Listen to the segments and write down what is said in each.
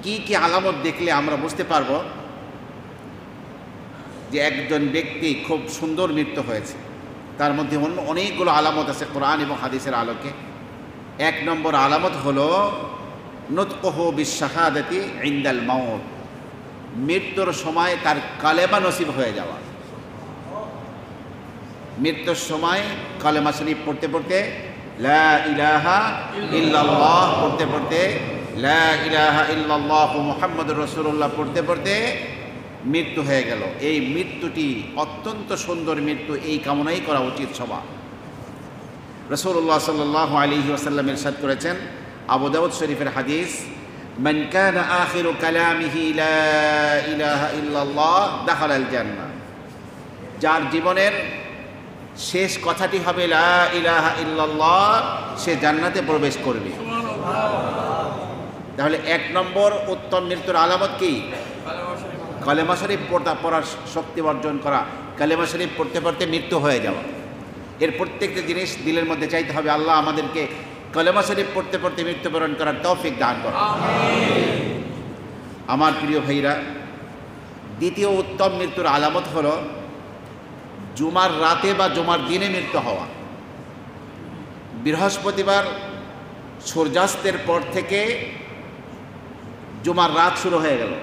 কি কি আলামত দেখলে আমরা বুঝতে পারবো যে একজন ব্যক্তি খুব সুন্দর মৃত্যু হয়েছে? তার মধ্যে অনেকগুলো আলামত আছে কোরআন এবং হাদিসের আলোকে। এক নম্বর আলামত হলো নুতকুহু বিশ-শাহাদাতি ইনদাল মাউত, মৃত্যুর সময় তার কালেমা নসিব হয়ে যাওয়া। মৃত্যুর সময় কালেমা শরীফ পড়তে পড়তে, লা ইলাহা ইল্লাল্লাহ পড়তে পড়তে, লা ইলাহা ইল্লাল্লাহু মুহাম্মাদুর রাসূলুল্লাহ পড়তে পড়তে মৃত্যু হয়ে গেল। এই মৃত্যুটি অত্যন্ত সুন্দর মৃত্যু, এই কামনাই করা উচিত সবার। রাসূলুল্লাহ সাল্লাল্লাহু আলাইহি ওয়াসাল্লাম ইরশাদ করেছেন, আবু দাউদ শরীফের হাদিস, মান কানা আখিরু কালামিহি লা ইলাহা ইল্লাল্লাহ দাখালাল জান্নাহ, যার জীবনের শেষ কথাটি হবে লা ইলাহা ইল্লাল্লাহ, সে জান্নাতে প্রবেশ করবে। তাহলে এক নম্বর উত্তম মৃত্যুর আলামত কি? কালেমা শরীফ পড়ার শক্তি অর্জন করা, কালেমা শরীফ পড়তে পড়তে মৃত্যু হয়ে যাওয়া। এর প্রত্যেকটা জিনিস দিলের মধ্যে চাইতে হবে, আল্লাহ আমাদেরকে কালেমা শরীফ পড়তে পড়তে মৃত্যুবরণ করার তৌফিক দান করুন। আমার প্রিয় ভাইরা, দ্বিতীয় উত্তম মৃত্যুর আলামত হলো জুমার রাতে বা জুমার দিনে মৃত্যু হওয়া। বৃহস্পতিবার সূর্যাস্তের পর থেকে জুমার রাত শুরু হয়ে গেল,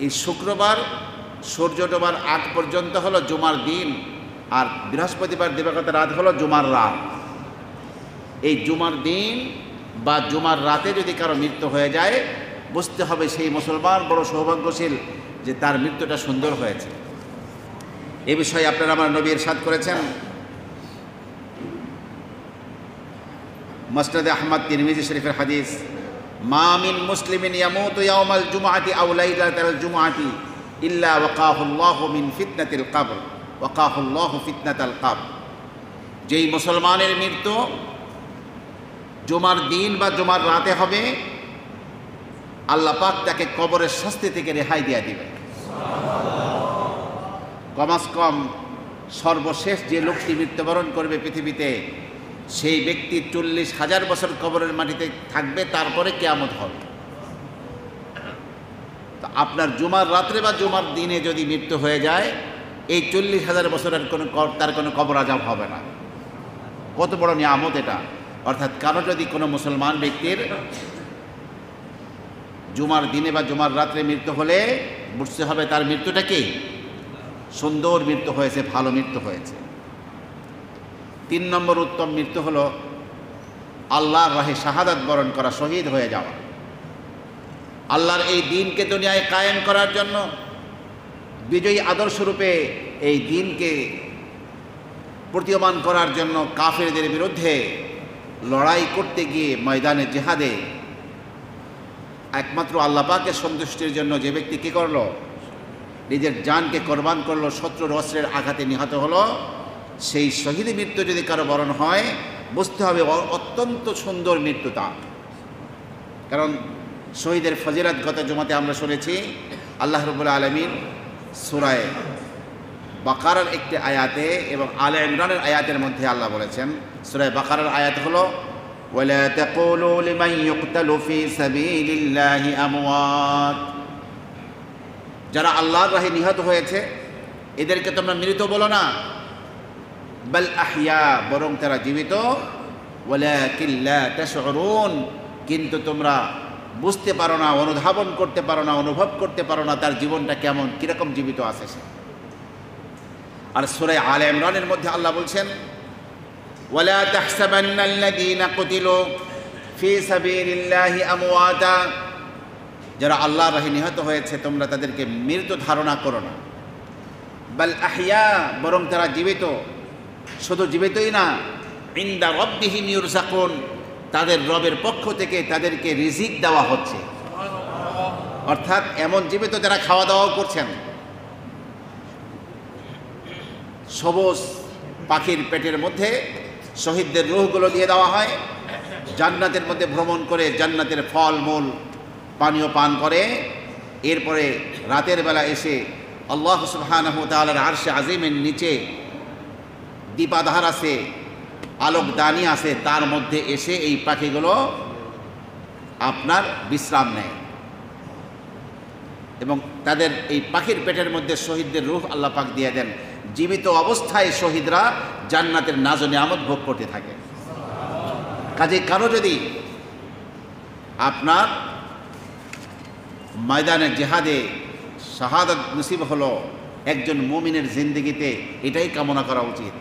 এই শুক্রবার সূর্য ডোবার আগ পর্যন্ত হলো জুমার দিন, আর বৃহস্পতিবার দিবাগত রাত হলো জুমার রাত। এই জুমার দিন বা জুমার রাতে যদি কারো মৃত্যু হয়ে যায়, বুঝতে হবে সেই মুসলমান বড় সৌভাগ্যশীল যে তার মৃত্যুটা সুন্দর হয়েছে। এ বিষয়ে আপনারা আমার নবী ইরশাদ করেছেন, মুসনাদে আহমদ তিরমিজি শরীফের হাদিস, মা মিন মুসলিমিন ইয়ামুতু ইয়াওমাল জুমআতি আও লাইলাতাল জুমআতি ইল্লা ওয়াকাহুল্লাহু মিন ফিতনাতিল কবর ওয়াকাহুল্লাহু ফিতনাতাল কবর। যেই মুসলমানের মৃত্যু জুমার দিন বা জুমার রাতে হবে, আল্লাহ পাক তাকে কবরের শাস্তি থেকে রেহাই দিয়ে দিবে। কমাস কম সর্বশেষ যে লোকটি মৃত্যুবরণ করবে পৃথিবীতে, সেই ব্যক্তি 40,000 বছর কবরের মাটিতে থাকবে, তারপরে কিয়ামত হবে। তো আপনার জুমার রাত্রে বা জুমার দিনে যদি মৃত্যু হয়ে যায়, এই 40,000 বছরের তার কোনো কবর আযাব হবে না। কত বড় নিয়ামত এটা! অর্থাৎ কারো যদি কোনো মুসলমান ব্যক্তির জুমার দিনে বা জুমার রাত্রে মৃত্যু হলে বুঝতে হবে তার মৃত্যুটা কি সুন্দর মৃত্যু হয়েছে, ভালো মৃত্যু হয়েছে। 3 নম্বর উত্তম মৃত্যু হলো আল্লাহর রাহে শাহাদাত বরণ করা, শহীদ হয়ে যাওয়া। আল্লাহর এই দিনকে দুনিয়ায় কায়েম করার জন্য, বিজয়ী আদর্শরূপে এই দিনকে প্রতীয়মান করার জন্য কাফেরদের বিরুদ্ধে লড়াই করতে গিয়ে ময়দানে জিহাদে একমাত্র আল্লাহ পাকের সন্তুষ্টির জন্য যে ব্যক্তি কী করলো, নিজের জানকে কোরবান করলো, শত্রুর অস্ত্রের আঘাতে নিহত হলো, সেই শহীদ মৃত্যু যদি কারো বরণ হয়, বুঝতে হবে অত্যন্ত সুন্দর মৃত্যু তার। কারণ শহীদের ফজিলত গত জুমাতে আমরা শুনেছি, আল্লাহ রাব্বুল আলামিন সূরা বাকারার একটি আয়াতে এবং আলে ইমরানের আয়াতের মধ্যে আল্লাহ বলেছেন, সূরা বাকারার আয়াত হলো, ওয়ালা তাকুলু লিমান ইউকতালু ফি সাবিলিল্লাহি আমওয়াত, যারা আল্লাহর রাহে নিহত হয়েছে এদেরকে তোমরা মৃত বলো না, বাল আহইয়া, বরং তারা জীবিত, ওয়ালাকিন লা তাশউরুন, কিন্তু তোমরা বুঝতে পারো না, অনুধাবন করতে পারো না, অনুভব করতে পারো না তার জীবনটা কেমন, কীরকম জীবিত আছে সে। আর সূরা আলে ইমরানের মধ্যে আল্লাহ বলছেন, ওয়ালা তাহসাবান্নাল্লাযীনা কুতিলু ফি সাবিলিল্লাহি আমওয়াতা, যারা আল্লাহর রাহে নিহত হয়েছে তোমরা তাদেরকে মৃত ধারণা করো না, বাল আহইয়া, বরং তারা জীবিত। শুধু জীবিতই না, ইনদা রাব্বিহিম ইউরযাকুন, তাদের রবের পক্ষ থেকে তাদেরকে রিজিক দেওয়া হচ্ছে। অর্থাৎ এমন জীবিত যারা খাওয়া দাওয়াও করছেন। সবুজ পাখির পেটের মধ্যে শহীদদের রূহগুলো দিয়ে দেওয়া হয়, জান্নাতের মধ্যে ভ্রমণ করে জান্নাতের ফল মূল পানীয় পান করে, এরপরে রাতের বেলা এসে আল্লাহ সুবহানাহু ওয়া তাআলার আরশে আজিমের নিচে দীপাধার আছে, আলোকদানি আছে, তার মধ্যে এসে এই পাখিগুলো আপনার বিশ্রাম নেয় এবং তাদের এই পাখির পেটের মধ্যে শহীদদের রূহ আল্লাহ পাক দিয়ে দেন। জীবিত অবস্থায় শহীদরা জান্নাতের নাজ নিয়ামত ভোগ করতে থাকে। কাজে কারো যদি আপনার ময়দানে জেহাদে শাহাদাত নসিব হলো, একজন মুমিনের জিন্দেগিতে এটাই কামনা করা উচিত।